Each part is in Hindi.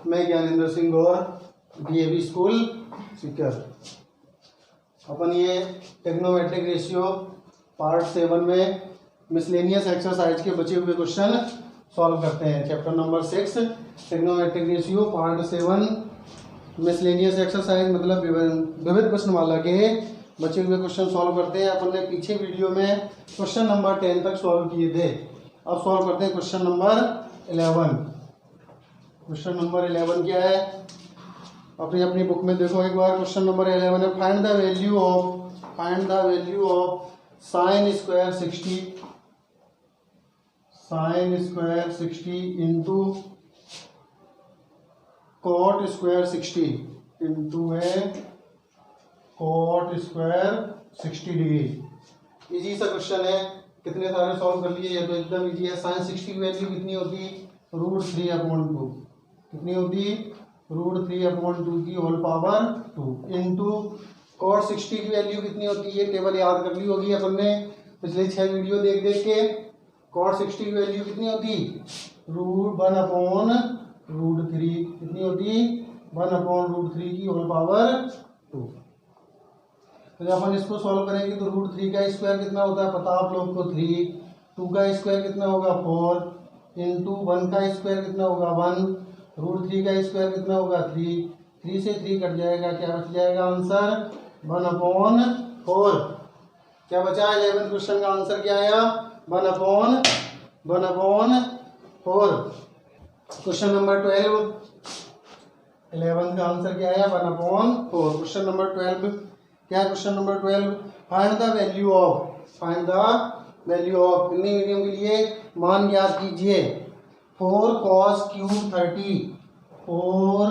मैं ज्ञानेंद्र सिंह गौर, डीएवी स्कूल सीकर। अपन ये टेक्नोमेट्रिक रेशियो पार्ट 7 में मिसलेनियस एक्सरसाइज के बचे हुए क्वेश्चन सॉल्व करते हैं। Chapter number 6 trigonometric ratio part 7 miscellaneous exercise मतलब विविध प्रश्नमाला के बचे हुए क्वेश्चन सॉल्व करते हैं। अपन ने पीछे वीडियो में क्वेश्चन नंबर 10 तक सॉल्व किए थे। अब सॉल्व करते हैं क्वेश्चन नंबर 11। क्वेश्चन नंबर 11 क्या है, अपनी अपनी बुक में देखो एक बार। क्वेश्चन नंबर 11 है, find the value of sine square 60 into cot square 60 into cot square 60 degree. Easy सा क्वेश्चन है, कितने सारे सॉल्व कर लिए। ये तो एकदम इजी है। साइन 60 की वैल्यू कितनी होती, √3/2। कितनी होती, √3/2 की होल पावर 2 इंटू कॉट 60 की वैल्यू कितनी होती है, टेबल याद कर ली होगी अपन ने पिछले 6 वीडियो देख के। कॉट 60 की वैल्यू कितनी होती, 1/√3। कितनी होती, 1/√3 की होल पावर 2। तो जब अपन इसको सॉल्व करेंगे तो √3 का स्क्वायर कितना होता है पता आप लोग को 3, 2 का स्क्वायर कितना होगा 4 इंटू 1 का स्क्वायर कितना होगा 1, √3 का स्क्वायर कितना होगा 3 से 3 कट जाएगा, क्या बच जाएगा आंसर 1/4। क्या बचा 11 क्वेश्चन का आंसर क्या आया 1/4। क्वेश्चन नंबर 12 11 का आंसर क्या आया 1/4। क्वेश्चन नंबर 12 क्या है, question number 12 find the value of Hindi medium के लिए मान ज्ञात कीजिए। 4 cos क्यूब 30, 4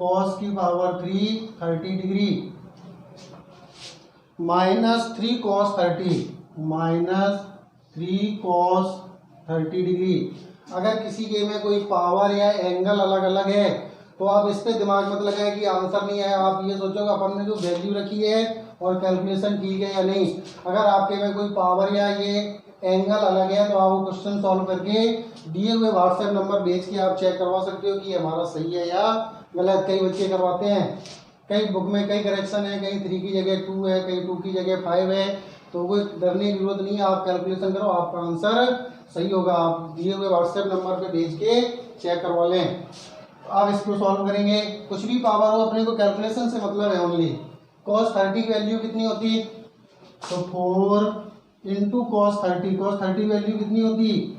cos की पावर 3 30 डिग्री -3 cos 30 डिग्री। अगर किसी के में कोई पावर या एंगल अलग अलग है तो आप इस पे दिमाग मत लगाएं कि आंसर नहीं आया। आप ये सोचोगे अपन ने जो वैल्यू रखी है और कैलकुलेशन ठीक है या नहीं। अगर आपके में कोई पावर या ये एंगल अलग है तो आप वो क्वेश्चन सॉल्व करके दिए हुए व्हाट्सएप नंबर भेज के आप चेक करवा सकते हो कि हमारा सही है या गलत। कई बच्चे करवाते हैं, कई बुक में कई करेक्शन है, कहीं 3 की जगह 2 है, कहीं 2 की जगह 5 है। तो कोई डरने की जरूरत नहीं है, आप कैलकुलेशन करो, आपका आंसर सही होगा। आप दिए हुए व्हाट्सएप नंबर पे भेज के चेक करवा लें। आप इसको सॉल्व करेंगे, कुछ भी पावर हो अपने को कैलकुलेशन से मतलब है ओनली। cos 30 की वैल्यू कितनी होती, तो 4 इंटू cos 30 वैल्यू कितनी होती,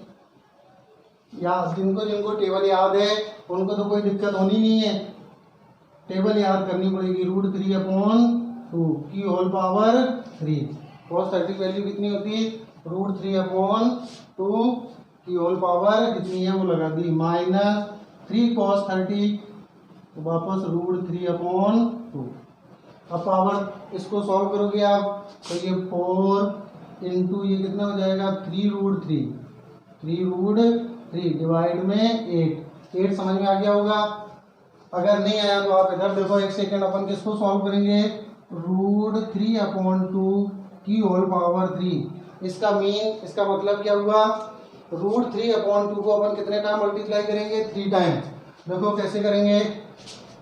या जिनको टेबल याद है उनको तो कोई दिक्कत होनी नहीं है, टेबल याद करनी पड़ेगी। √3/2 की होल पावर 3। cos 30 की वैल्यू कितनी होती, √3/2 की होल पावर कितनी है वो लगा दी, -3 cos 30 वापस √3/2। अब पावर इसको सॉल्व करोगे आप तो ये 4 इंटू ये कितना हो जाएगा 3√3 डिवाइड में 8 समझ में आ गया होगा। अगर नहीं आया तो आप इधर देखो एक सेकेंड, अपन किसको सॉल्व करेंगे, √3/2 की होल पावर 3। इसका मतलब क्या हुआ, √3/2 को अपन कितने टाइम मल्टीप्लाई करेंगे 3 टाइम। देखो कैसे करेंगे,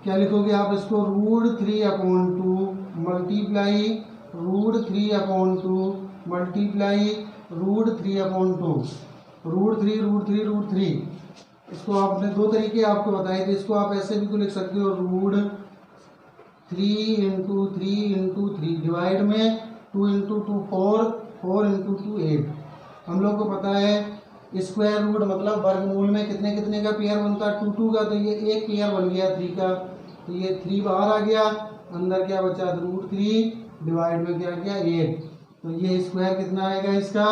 क्या लिखोगे आप इसको, √3/2 मल्टीप्लाई √3/2 मल्टीप्लाई √3/2 √3 इसको आपने 2 तरीके आपको बताए थे। इसको आप ऐसे भी तो लिख सकते हो, √3 इंटू 3 डिवाइड में 2 इंटू 2 4 इंटू 2 8। हम लोग को पता है स्क्वायर रूट मतलब वर्गमूल में कितने का पेयर बनता है 2 का, तो ये एक पेयर बन गया 3 का, तो ये 3 बाहर आ गया, अंदर क्या बचा √3 डिवाइड में क्या गया 8। तो ये स्क्वायर कितना आएगा इसका,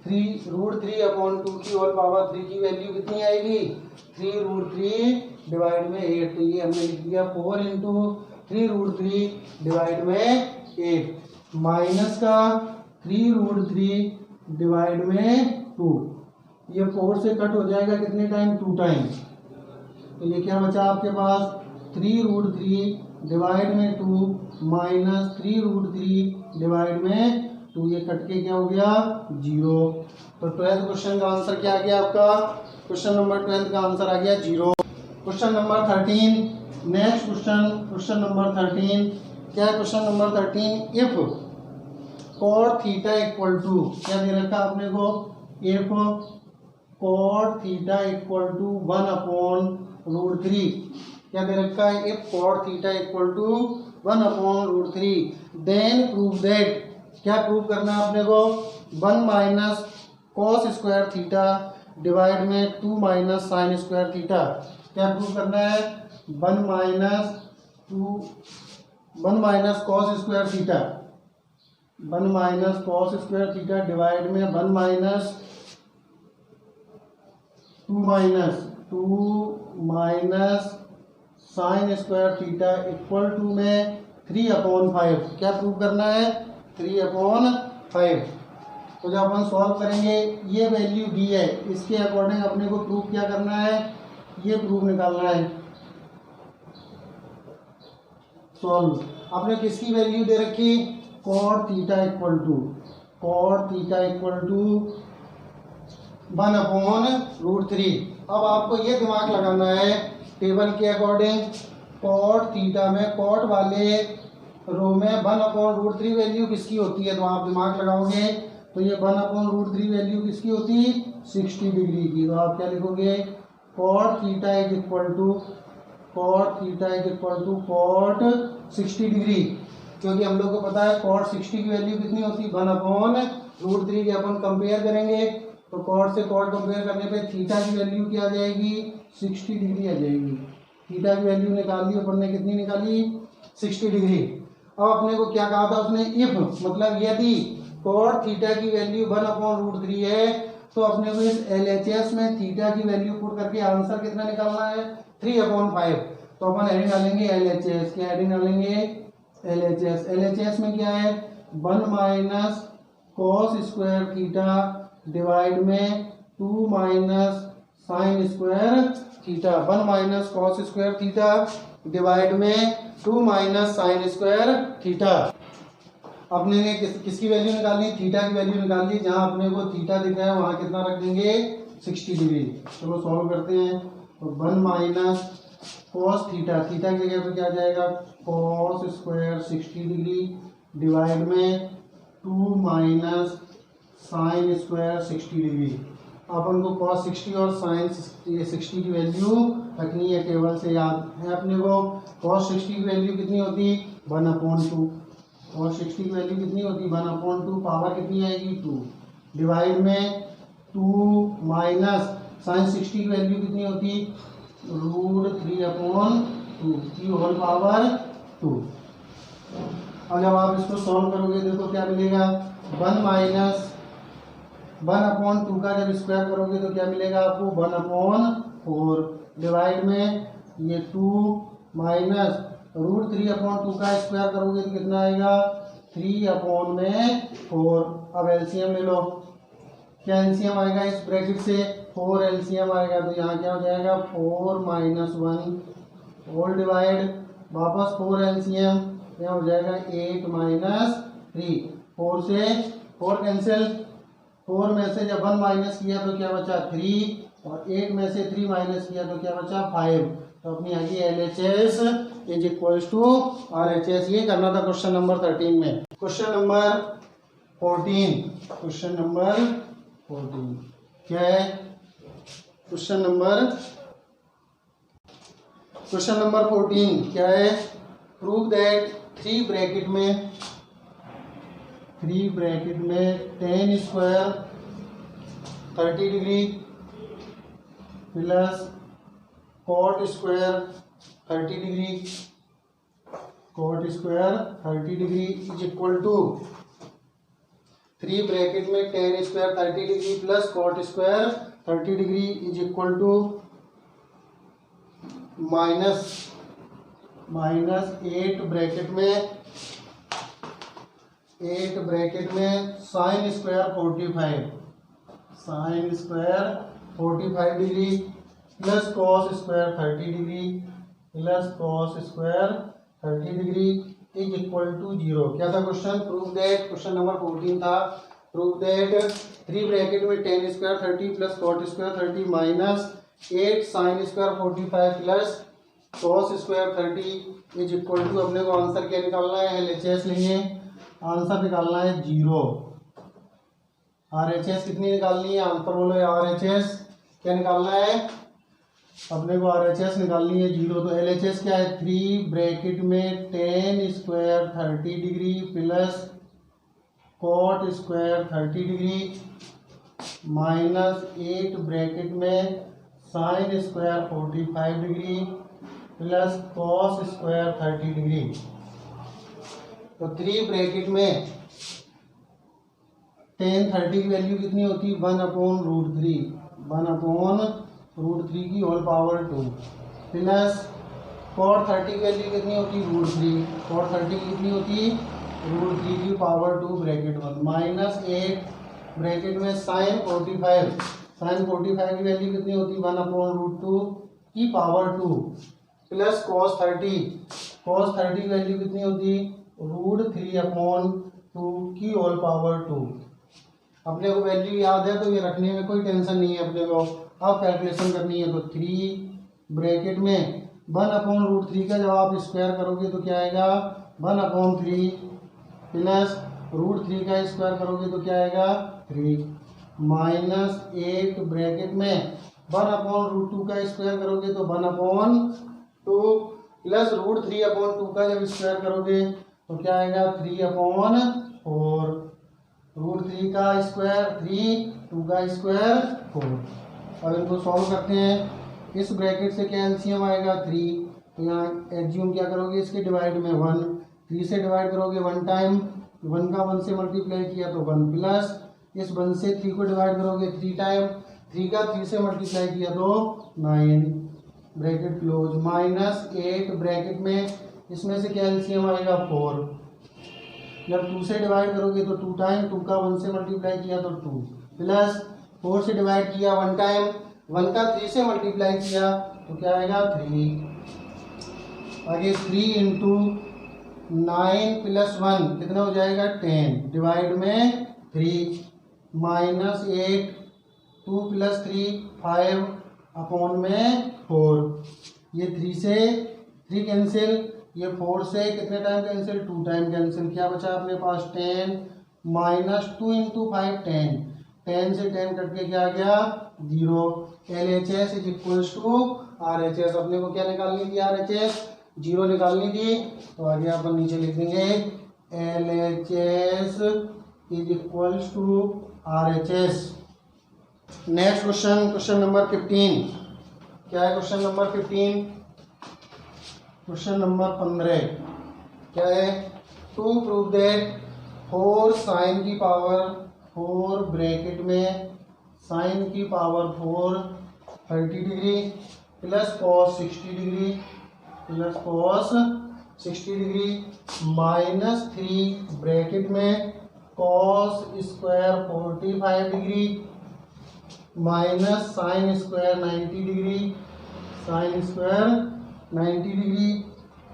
√3/2 की होल पावर 3 की वैल्यू कितनी आएगी 3√3 डिवाइड में 8। तो ये हमने लिख दिया 4 इंटू 3√3 डिवाइड में 8 माइनस का 3√3 डिवाइड में 2। ये 4 से कट हो जाएगा कितने टाइम 2 टाइम। तो ये क्या बचा आपके पास 3√3 डिवाइड में 2 माइनस 3√3 डिवाइड में 2। ये कट के क्या हो गया 0। तो 12th क्वेश्चन का आंसर क्या आ गया आपका, क्वेश्चन नंबर 12 का आंसर आ गया 0। Question number 13, next question number 13 क्या है? Question number 13, if cot theta equal to, क्या दे रखा आपने को? If cot theta equal to 1/√3, क्या दे रखा है? If cot theta equal to 1/√3 then prove that, क्या प्रूव करना है आपने को? 1 minus cos square theta divide में 2 माइनस साइन स्क्वायर थीटा, क्या प्रूव करना है? 1 minus cos square theta, 1 minus cos square theta divide में 1 minus 2 minus sine square theta equal to में 3/5, क्या प्रूव करना है? 3/5। तो जब अपन सॉल्व करेंगे, ये वैल्यू दी है, इसके अकॉर्डिंग अपने को प्रूफ क्या करना है? ये प्रूफ निकालना है। सॉल्व, आपने किसकी वैल्यू दे रखी? cot theta equal to 1/√3। अब आपको ये दिमाग लगाना है टेबल के अकॉर्डिंग, cot थीटा में cot वाले रो में 1/√3 वैल्यू किसकी होती है? तो आप दिमाग लगाओगे तो ये 1/√3 वैल्यू किसकी होती? 60 डिग्री की। तो आप क्या लिखोगे? cot theta is equal to cot 60 degree, क्योंकि हम लोग को पता है cot 60 की वैल्यू कितनी होती है? 1/√3 के अपन कंपेयर करेंगे तो cot से cot कंपेयर करने पे थीटा की वैल्यू क्या आ जाएगी? 60 डिग्री आ जाएगी। थीटा की वैल्यू निकाल ली अपन ने, कितनी निकाली? 60 डिग्री। अब अपने को क्या कहा था उसने? इफ, मतलब यदि cot थीटा की वैल्यू 1/√3 है तो अपने को इस LHS में थीटा की वैल्यू पुट करके आंसर कितना निकालना है? 3/5। तो अपन हेडिंग डालेंगे LHS, क्या हेडिंग डालेंगे? LHS में क्या है? 1 minus cos square theta divide में 2 minus sine square theta, 1 minus cos square theta divide में 2 माइनस साइन स्क्वायर थीटा। अपने ने किसकी वैल्यू निकाली? थीटा की वैल्यू निकाली। जहां अपने को थीटा दिख रहा है वहां कितना रख देंगे? 60 डिग्री। चलो सॉल्व करते हैं। तो 1 माइनस कॉस थीटा, थीटा की जगह पे क्या जाएगा? कॉस स्क्वायर 60 डिग्री डिवाइड में 2 माइनस साइन स्क्वायर 60 डिग्री। अपन को कॉस 60 और साइन 60 की वैल्यू रखनी है, टेबल से याद है अपने को। कॉस 60 की वैल्यू कितनी होती? 1/2। और 60 की वैल्यू कितनी होती? 1/2। पावर कितनी आएगी? 2 डिवाइड में 2 माइनस साइन 60 की वैल्यू कितनी होती? √3/2 की होल पावर 2। अब जब आप इसको सॉल्व करोगे देखो क्या मिलेगा? 1 माइनस 1/2 का जब स्क्वायर करोगे तो क्या मिलेगा आपको? 1/4 डिवाइड में ये 2 माइनस √3/2 का स्क्वायर करोगे तो कितना आएगा? 3/4। अब एलसीएम ले लो। क्या एलसीएम आएगा इस ब्रैकेट से? 4 एलसीएम आएगा। तो यहाँ क्या हो जाएगा? 4 - 1 होल डिवाइड, वापस 4 एलसीएम, यहाँ हो जाएगा 8 - 3। 4 से 4 कैंसिल, 4 में से जब 1 माइनस किया तो क्या बचा? 3, और 8 में से 3 माइनस किया तो क्या बचा? 5। तो अपनी आ गई LHS is equal to RHS। ये करना था क्वेश्चन नंबर 13 में। क्वेश्चन नंबर 14, क्वेश्चन नंबर 14 क्या है? क्वेश्चन नंबर 14 क्या है? प्रूव दैट 3 ब्रैकेट में tan square 30 degree plus cot square 30 degree is equal to 3 bracket में tan square 30 degree plus cot square 30 degree is equal to minus 8 bracket में sine square 45 degree plus cos square 30 degree is equal to 0। क्या था question? Prove that, question number 14 था, प्रूव दैट 3 ब्रैकेट में tan square 30 plus cot square 30 minus 8 sine square 45 plus cos square 30 is equal to, अपने को आंसर क्या निकालना है, LHS लेंगे, आंसर निकालना है 0। RHS कितनी निकालनी है, आंसर बोलो RHS क्या निकालना है, अपने को RHS निकालनी है 0। तो LHS क्या है, 3 ब्रैकेट में tan square 30 degree plus cot square 30 degree minus 8 bracket में sine square 45 degree plus cos square 30 degree. तो 3 ब्रैकेट में tan 30 की वैल्यू कितनी होती है, 1/√3, 1/√3 की होल पावर 2 प्लस cot 30 की वैल्यू कितनी होती है, √3, cot 30 की कितनी होती है, √3 की पावर 2 ब्रैकेट 1 माइनस 8 ब्रैकेट में साइन 45, साइन 45 की वैल्यू कितनी होती है, 1/√2 की पावर 2 प्लस cos 30, cos 30 की वैल्यू कितनी होती है, √3/2 की होल पावर 2। अपने को वैल्यू याद है तो ये रखने में कोई टेंशन नहीं है अपने को। अब कैलकुलेशन करनी है तो 3 ब्रैकेट में 1/√3 का जब आप स्क्वायर करोगे तो क्या आएगा, 1/3 प्लस √3 का स्क्वायर करोगे तो क्या आएगा 3 माइनस 8 ब्रैकेट में 1/√2 का स्क्वायर करोगे तो 1/2 प्लस √3/2 का जब स्क्वायर करोगे तो क्या आएगा 3/4, √3 का स्क्वायर 3, 2 का स्क्वायर 4। अब इनको सॉल्व करते हैं। इस ब्रैकेट से क्या एलसीएम आएगा 3, तो यहाँ एज्यूम क्या करोगे, इसके डिवाइड में 1, 3 से डिवाइड करोगे 1 टाइम, 1 का 1 से मल्टीप्लाई किया तो 1 प्लस इस 1 से 3 को डिवाइड करोगे 3 टाइम, 3 का 3 से मल्टीप्लाई किया तो 9 ब्रैकेट क्लोज माइनस 8 ब्रैकेट में इसमें से क्या एलसीएम आएगा 4, जब 2 से डिवाइड करोगे तो 2 टाइम, 2 का 1 से मल्टीप्लाई किया तो 2 प्लस 4 से डिवाइड किया 1 टाइम, 1 का 3 से मल्टीप्लाई किया तो क्या आएगा 3, आगे 3 इंटू 9 प्लस 1 कितना हो जाएगा 10 डिवाइड में 3 माइनस 8, 2 प्लस 3 5 में 4, ये 3 से 3 कैंसिल, ये 4 से कितने टाइम कैंसिल, 2 टाइम कैंसिल, क्या बचा अपने पास 10 माइनस 2 इंटू 5 10, 10 से 10 कट के क्या आ गया 0। LHS is equals to RHS, अपने को क्या निकालनी थी RHS 0 निकालनी थी, तो आगे अपन नीचे लिख देंगे LHS is equals to RHS। Next question, question number 15, क्या है क्वेश्चन नंबर 15, क्वेश्चन नंबर 15 क्या है, टू प्रूव दैट 4 साइन की पावर 4 ब्रैकेट में साइन की power 4 30 degree plus cos 60 degree plus cos 60 degree minus 3 bracket में cos square 45 degree minus sine square 90 degree, sine square 90 degree.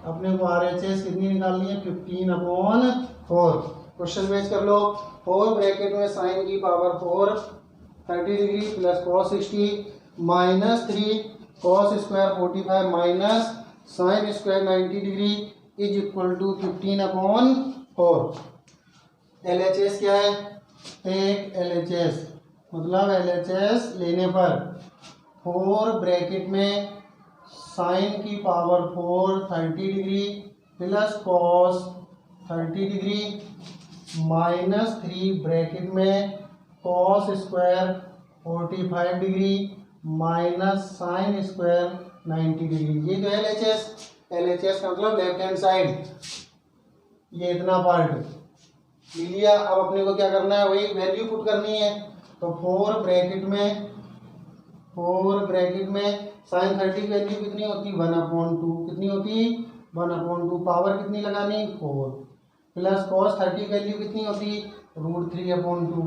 अपने को RHS कितनी निकालनी है 15/4। क्वेश्चन बेच कर लो, 4 ब्रैकेट में साइन की power 4 30 degree plus cos 60 minus 3 cos square 45 minus sine square 90 degree is equal to 15/4। LHS क्या है, एक LHS मतलब LHS लेने पर 4 ब्रैकेट में साइन की power 4 30 degree plus cos 30 degree minus 3 bracket में cos square 45 degree minus sine square 90 degree. ये जो LHS का मतलब लेफ्ट हैंड साइड, ये इतना पार्ट ले लिया। अब अपने को क्या करना है, वही वैल्यू पुट करनी है। तो 4 ब्रैकेट में साइन 30 की वैल्यू कितनी होती 1/2, कितनी होती 1/2, पावर कितनी लगानी 4 प्लस कॉस 30 की वैल्यू कितनी होती √3/2,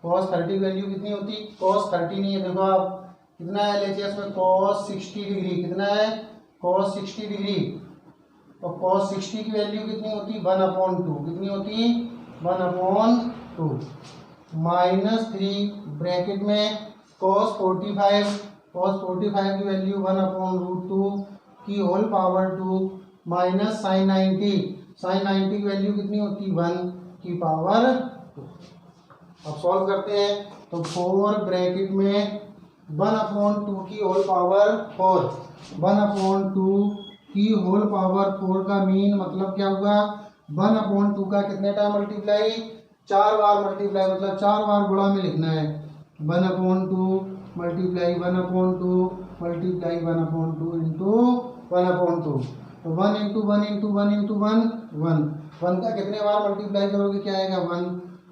कॉस 30 की वैल्यू कितनी होती, कॉस 30 नहीं है, देखो आप कितना है LHS में कॉस 60 डिग्री, कितना है कॉस 60 डिग्री, और कॉस 60 की वैल्यू कितनी होती 1/2, कितनी होती 1/2 माइनस 3 ब्रैकेट में कॉस 45 cos 45 की वैल्यू 1/√2 की whole power 2 minus sine 90, sine 90 की वैल्यू कितनी होती है 1 की पावर 2। अब सॉल्व करते हैं तो 4 ब्रैकेट में 1/2 की होल पावर 4, 1/2 की होल पावर 4 का मीन मतलब क्या हुआ 1/2 का कितने टाइम मल्टीप्लाई 4 बार मल्टीप्लाई, मतलब 4 बार गुणा में लिखना है 1/2 मल्टीप्लाई 1/2 मल्टीप्लाई 1/2 इंटू 1/2। तो 1 इंटू 1 इंटू 1 इंटू 1 1, 1 का कितने बार मल्टीप्लाई करोगे क्या आएगा 1,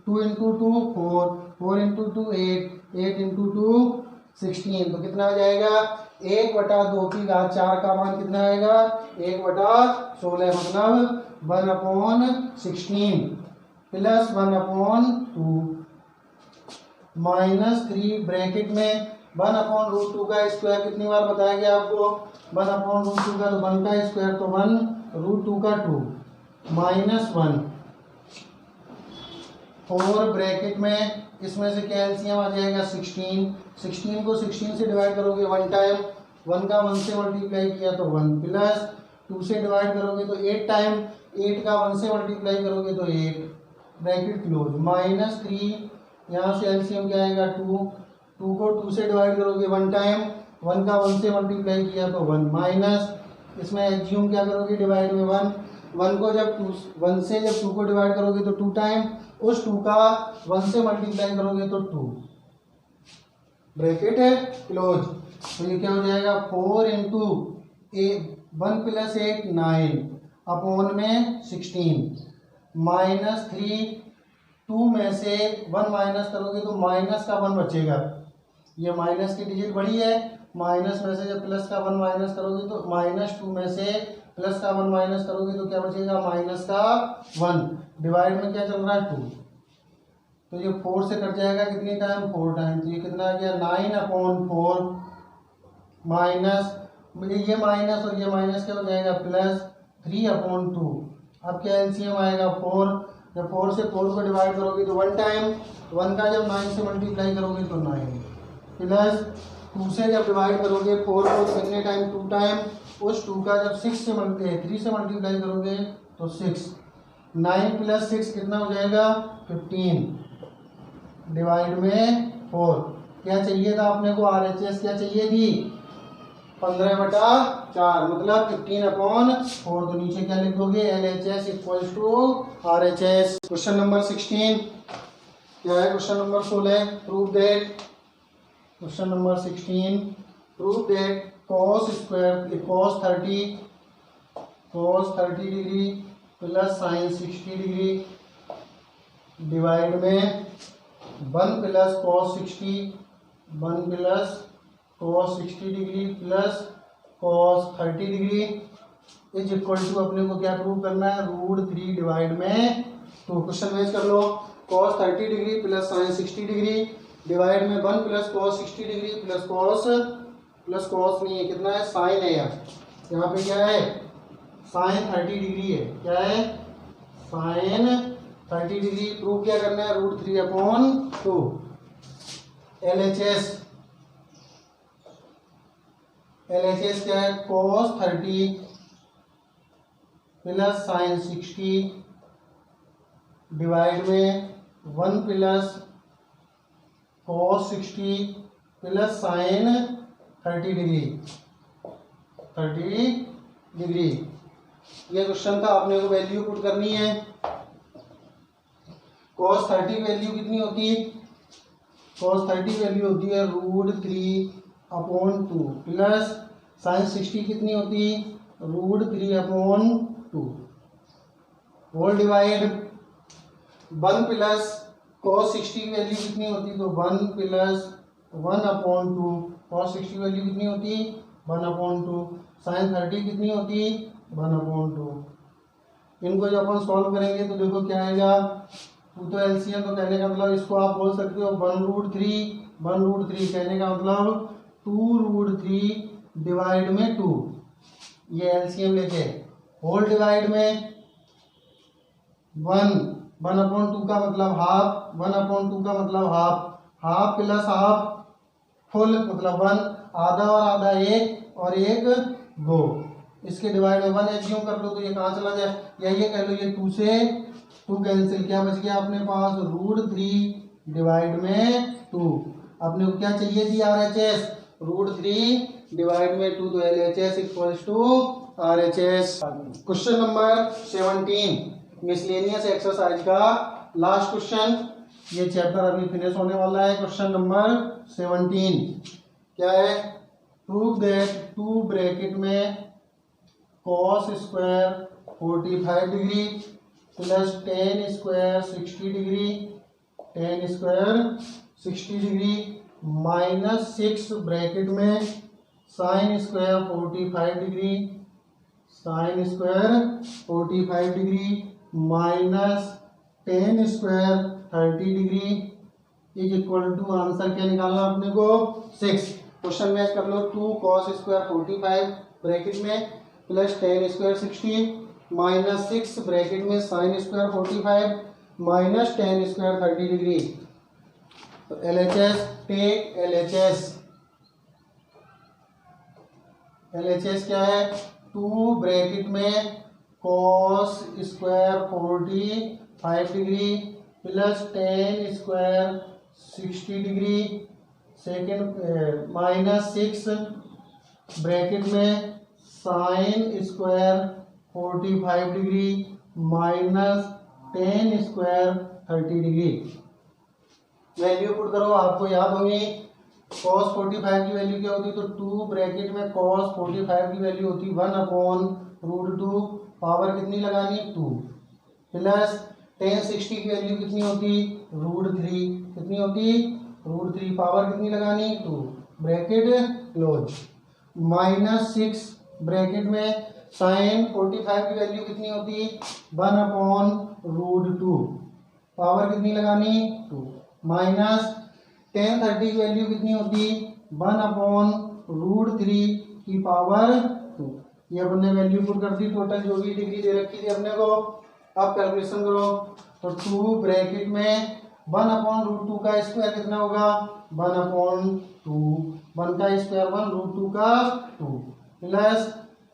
2 इंटू 2 4, 4 इंटू 2 8, 8 इंटू 2 16। तो कितना आ जाएगा 1/2 की घात 4 का मान कितना आएगा 1/16, मतलब 1/16 प्लस 1/2 माइनस 3 ब्रैकेट में 1/√2 का स्क्वायर कितनी बार बताया गया आपको 1/√2 का, तो 1 का स्क्वायर तो 1, √2 का 2 माइनस 1, 4 ब्रैकेट में इसमें से क्या एलसीएम आ जाएगा 16, 16 को 16 से डिवाइड करोगे 1 टाइम, 1 का 1 से मल्टीप्लाई किया तो 1, प्लस 2 से डिवाइड करोगे तो 8 टाइम, 8 का 1 से मल्टीप्लाई करोगे तो 8 ब्रैकेट क्लोज, माइनस 3 यहाँ से एलसीएम क्या आएगा 2, 2 को 2 से डिवाइड करोगे 1 टाइम, 1 का 1 से मल्टीप्लाई किया तो 1, माइनस इसमें एलसीएम क्या करोगे डिवाइड में 1, 1 को जब 1 से जब 2 को डिवाइड करोगे तो 2 टाइम, उस 2 का 1 से मल्टीप्लाई करोगे तो 2 ब्रैकेट है क्लोज। तो ये क्या हो जाएगा 4 इंटू 1 प्लस 8 9 अपॉन में 16 माइनस 3, 2 में से 1 माइनस करोगे तो माइनस का 1 बचेगा, ये माइनस की डिजिट बड़ी है, माइनस में से जब प्लस का 1 माइनस करोगे तो -2 में से प्लस का 1 माइनस करोगे तो क्या बचेगा माइनस का 1, डिवाइड में क्या चल रहा है 2, तो ये 4 से कट जाएगा कितनी टाइम 4 टाइम, तो ये कितना आ गया 9/4 माइनस ये माइनस और ये माइनस क्या हो जाएगा प्लस 3/2। अब क्या एलसीएम आएगा 4, जब 4 से 4 को डिवाइड करोगे तो 1 टाइम, 1 का जब 9 से मल्टीप्लाई करोगे तो 9, प्लस 2 से जब डिवाइड करोगे 4 को कितने टाइम 2 टाइम, उस 2 का जब 3 से मल्टीप्लाई करोगे तो 6, 9 प्लस 6 कितना हो जाएगा 15 डिवाइड में 4। क्या चाहिए था अपने को आरएचएस क्या चाहिए थी 15/4, मतलब 15/4। तो नीचे क्या लिख दोगे LHS equals to RHS. Question number 16 क्या है, question number 16 prove that, question number 16 prove that cos 30 degree plus sine 60 degree divide में 1 plus cos 60, 1 plus cos 60 degree plus cos 30 degree is equal to अपने को क्या प्रूव करना है √3 डिवाइड में 2। क्वेश्चन वेज कर लो, cos 30 degree plus sine 60 degree divide में 1 plus cos 60 degree plus cos नहीं है, कितना है साइन है, यहाँ पे क्या है साइन 30 डिग्री है, क्या है साइन 30 डिग्री। प्रूव क्या करना है √3/2। एलएचएस क्या है cos 30 प्लस साइन 60 डिवाइड में 1 plus cos 60 plus sign 30 degree. ये क्वेश्चन था, आपने को वैल्यू पुट करनी है। cos 30 वैल्यू कितनी होती है, cos 30 वैल्यू होती है √3/2 प्लस साइन 60 कितनी होती है √3/2 होल डिवाइड 1 प्लस cos 60 की वैल्यू कितनी होती है तो 1 प्लस 1/2 cos 60 की वैल्यू कितनी होती है 1/2, साइन 30 कितनी होती है 1/2। इनको जब अपन सॉल्व करेंगे तो देखो क्या आएगा 2 तो एलसीएम, तो कहने का मतलब इसको आप बोल सकते हो 1√3 कहने का मतलब 2√3 डिवाइड में 2, ये एलसीएम लेके होल डिवाइड में 1/2 का मतलब हाफ, 1/2 का मतलब half, half plus half full मतलब 1, आधा और आधा 1 और 1 2, इसके डिवाइड में 1 एज्यूम कर लो तो ये कहाँ चला जाए, या ये कह लो ये 2 से 2 कैंसिल, क्या बच गया अपने पास √3 डिवाइड में 2। अपने को क्या चाहिए थी RHS, √3 डिवाइड में 2, तो LHS equals to RHS। Question number 17 miscellaneous exercise का लास्ट क्वेश्चन, ये चैप्टर अभी फिनिश होने वाला है। क्वेश्चन नंबर 17 क्या है, प्रूव दैट 2 ब्रैकेट में cos square 45 degree plus tan square 60 degree, tan square 60 degree minus 6 bracket में sin square 45 degree, sin square 45 degree minus tan square 30 degree is equal to, answer क्या निकालना अपने को 6। क्वेश्चन मैच कर लो, 2 cos स्क्वायर 45 ब्रैकेट में plus tan square 60 minus 6 bracket में sin square 45 minus tan square 30 degree. तो LHS, टेक LHS क्या है, 2 ब्रैकेट में cos square 45 degree plus tan square 60 degree, second minus 6 bracket में sin square 45 degree minus tan square 30 degree. Value put करो, आपको याद होगी cos 45 की वैल्यू क्या होती, तो 2 ब्रैकेट में cos 45 की वैल्यू होती 1/√2, पावर कितनी लगानी 2, प्लस tan 60 की वैल्यू कितनी होती √3, कितनी होती √3, पावर कितनी लगानी 2, ब्रैकेट क्लोज, माइनस 6 ब्रैकेट में sin 45 की वैल्यू कितनी होती 1/√2, पावर कितनी लगानी 2, माइनस tan 30 की वैल्यू कितनी होती 1/√3 की पावर 2। ये अपन ने वैल्यू पुट कर दी, टोटल जो भी डिग्री दे रखी थी अपने को। अब कैलकुलेशन करो, तो 2 ब्रैकेट में 1/√2 का स्क्वायर कितना होगा 1/2, 1 का स्क्वायर 1, √2 का 2, प्लस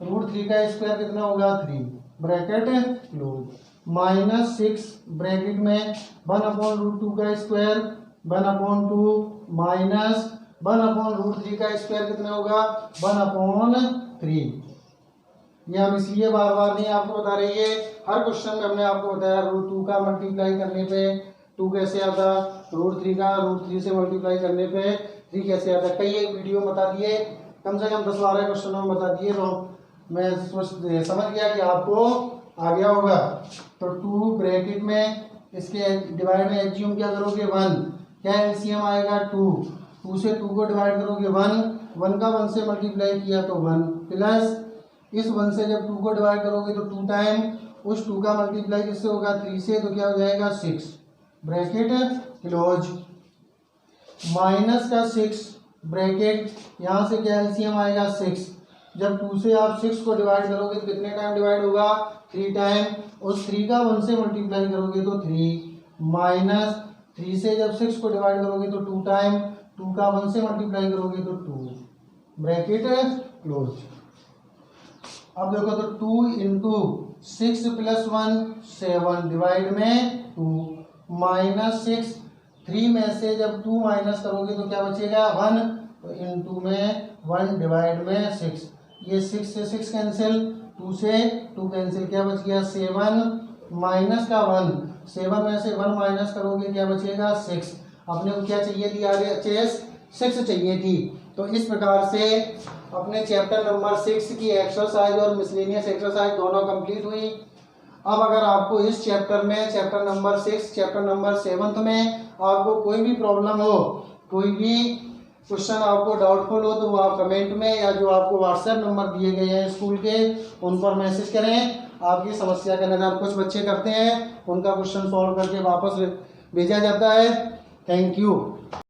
√3 का स्क्वायर कितना होगा 3, ब्रैकेट क्लोज, माइनस 6 ब्रैकेट में 1/√2 का स्क्वायर 1/2 माइनस 1/√3 का स्क्वायर कितना होगा 1/3। ये हम इसलिए बार बार नहीं आपको बता रही है, हर क्वेश्चन में हमने आपको बताया √2 का मल्टीप्लाई करने पे 2 कैसे आता, √3 का √3 से मल्टीप्लाई करने पे 3 कैसे आता। कई एक वीडियो में बता दिए, कम से कम 10-12 क्वेश्चनों में बता दिए, तो मैं समझ गया कि आपको आ गया होगा। तो 2 ब्रैकेट में इसके डिवाइड में एज्यूम क्या करोगे 1, क्या एलसीएम आएगा 2 से 2 को डिवाइड करोगे 1 का 1 से मल्टीप्लाई किया तो 1, प्लस इस 1 से जब 2 को डिवाइड करोगे तो 2 टाइम उस 2 का मल्टीप्लाई किससे होगा 3 से, तो क्या हो जाएगा 6, ब्रैकेट क्लोज, माइनस का 6 ब्रैकेट, यहाँ से क्या एलसीएम आएगा 6, जब 2 से आप 6 को डिवाइड करोगे तो कितने टाइम डिवाइड होगा 3 टाइम, उस 3 का 1 से मल्टीप्लाई करोगे तो 3, माइनस 3 से जब 6 को डिवाइड करोगे तो 2 टाइम, 2 का 1 से मल्टीप्लाई करोगे तो 2, ब्रैकेट क्लोज। अब देखो तो 2 इंटू 6 + 1 7 डिवाइड में 2, माइनस 6, 3 में से जब 2 माइनस करोगे तो क्या बचेगा 1, तो इंटू में 1 डिवाइड में 6, ये 6 से 6 कैंसिल, 2 से 2 कैंसिल, क्या बच गया 7 माइनस का 1, 7 में से 1 माइनस करोगे क्या बचेगा 6। अपने को क्या चाहिए थी RHS 6 चाहिए थी। तो इस प्रकार से अपने चैप्टर नंबर 6 की एक्सरसाइज और मिसलेनियस एक्सरसाइज दोनों कंप्लीट हुई। अब अगर आपको इस चैप्टर में चैप्टर नंबर 6 चैप्टर नंबर 7 में आपको कोई भी प्रॉब्लम हो, कोई भी क्वेश्चन आपको डाउटफुल हो, तो वो आप कमेंट में या जो आपको व्हाट्सएप नंबर दिए गए हैं स्कूल के उन पर मैसेज करें। आपकी समस्या का निदान कुछ बच्चे करते हैं, उनका क्वेश्चन सॉल्व करके वापस भेजा जाता है। Thank you.